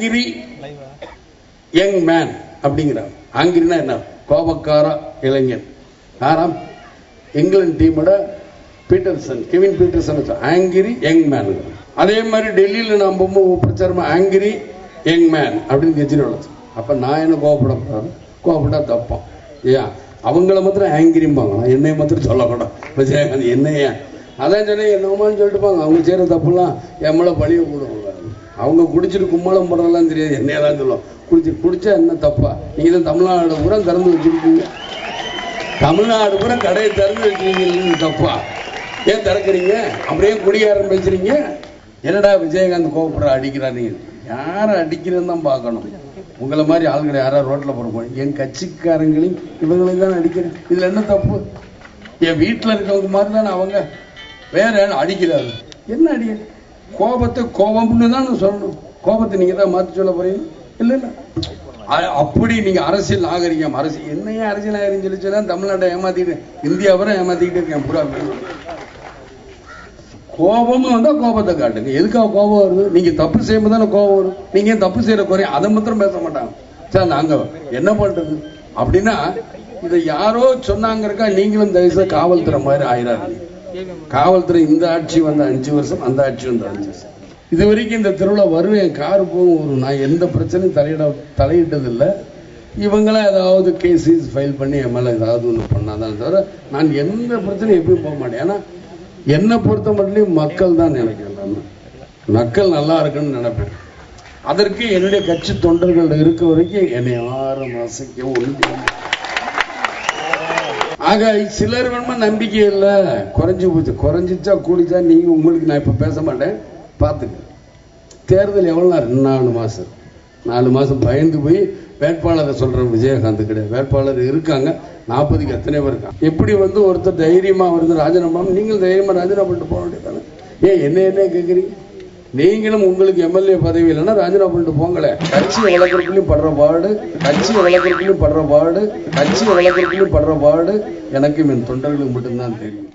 Angry young man அப்படிங்கிறார். ஆங்கிரினா என்ன? கோபக்கார இளைஞன். யாராம்? இங்கிலாந்து டீமோட Pietersen, Kevin Pietersen angry young man. அதே மாதிரி டெல்லியில நான் போகும்போது பிரச்சாரமா ஆங்கிரி யங் மேன் அப்படின்னு கெஜ்ரிவால். அப்ப நான் என்ன கோபப்பட? கோபப்பட்டா தப்பான். ஏன் அவங்கள மாத்திரம் ஆங்கிரிம்பாங்க, என்னைய மாத்திரம் சொல்லக்கூடாது. விஜயகாந்த் என்னைய அதான் சொன்ன என்னமான்னு சொல்லிட்டுப்பாங்க. அவங்க செய்யற தப்புலாம் என் மேல பழிய போடுவாங்க. அவங்க குடிச்சிட்டு கும்பலம் போடுறதெல்லாம் தெரியாது, என்னையதான் சொல்லுவோம். குடிச்சா என்ன தப்பா? நீங்க தான் தமிழ்நாடு பூரா திறந்து வச்சிருக்கீங்க, தமிழ்நாடு பூரா கடையை திறந்து வச்சிருக்கீங்க, தப்பா? ஏன் திறக்கிறீங்க? அப்படியே குடிய ஆரம்பிச்சிருங்க. என்னடா விஜயகாந்த் கோபப்படுற அடிக்கிறார்? நீங்க யாரை அடிக்கிறன்னு தான் பார்க்கணும். உங்களை மாதிரி ஆளுங்களை யாராவது ரோட்ல போறோம், என் கட்சிக்காரங்களையும் இவங்களையும் தான் அடிக்கிறேன். இதுல என்ன தப்பு? என் வீட்டுல இருக்கவங்க மாதிரி தானே அவங்க, வேற அடிக்கிறாரு. என்ன அடிக்க? கோபத்தை கோபம்னு தான் சொல்லணும். கோபத்தை நீங்க தான் மாற்றி சொல்ல போறீங்க. இல்ல இல்ல, அப்படி நீங்க அரசியல் நாகரிகம், அரசியல் என்னையா அரசியல் நாகரிகம் சொல்லிச்சுன்னா தமிழ்நாட்டை ஏமாத்திட்டு இந்தியாவரை ஏமாத்திக்கிட்டு இருக்கேன் பூரா. கோபம் வந்தா கோபத்தை காட்டுங்க. எதுக்காக கோபம் வருது? நீங்க தப்பு செய்யும்போது தானே கோபம் வரும். நீங்க ஏன் தப்பு செய்யற குறைய அதை மாத்திரம் பேச மாட்டாங்க. சார் நாங்க என்ன பண்றது அப்படின்னா, இதை யாரோ சொன்னாங்கறக்கா நீங்களும் தயவுசெய்து காவல்துறை மாதிரி ஆயிராது. காவல்துறை இந்த ஆட்சி வந்த 5 வருஷம், அந்த ஆட்சி வந்த 5 வருஷம். இது வரைக்கும் இந்த திருவிழா வருவேன், காரு போகும், நான் எந்த பிரச்சனையும் தலையிட்டது இல்லை. இவங்களாம் ஏதாவது கேஸ் ஃபைல் பண்ணி என் மேல ஏதாவது ஒன்று பண்ணாதான் தவிர நான் எந்த பிரச்சனையும் எப்பயும் போக மாட்டேன். ஏன்னா என்னை பொறுத்த மட்டும் மக்கள் தான் நினைக்கிறேன். மக்கள் நல்லா இருக்குன்னு நினைப்பேன். அதற்கு என்னுடைய கட்சி தொண்டர்கள் இருக்க வரைக்கும் என்னை யாரும் அசைக்க ஒண்ணு. ஆக சிலர் வேணுமா நம்பிக்கை இல்லை, குறைஞ்சு போச்சு. குறைஞ்சிச்சா கூடிச்சா நீங்க உங்களுக்கு நான் இப்ப பேச மாட்டேன், பார்த்துக்க. தேர்தல் எவ்வளவு? 4 மாசம். 4 மாசம் பயந்து போய் வேட்பாளரை சொல்றேன். விஜயகாந்த் கிடையாது, வேட்பாளர் இருக்காங்க. 40க்கு எத்தனை பேர் இருக்காங்க. எப்படி ஒருத்தர் தைரியமா வருது ராஜினாமா, நீங்கள் தைரியமா ராஜினாமா பண்ணிட்டு போக வேண்டியதானே? ஏன் என்ன கேட்குறீங்க? நீங்களும் உங்களுக்கு எம்எல்ஏ பதவி இல்லைன்னா ராஜினாமா பண்ணிட்டு போங்களே. கட்சியை வளர்க்கறதுலையும் படுற பாடு எனக்கும் என் தொண்டர்களுக்கு மட்டும்தான் தெரியும்.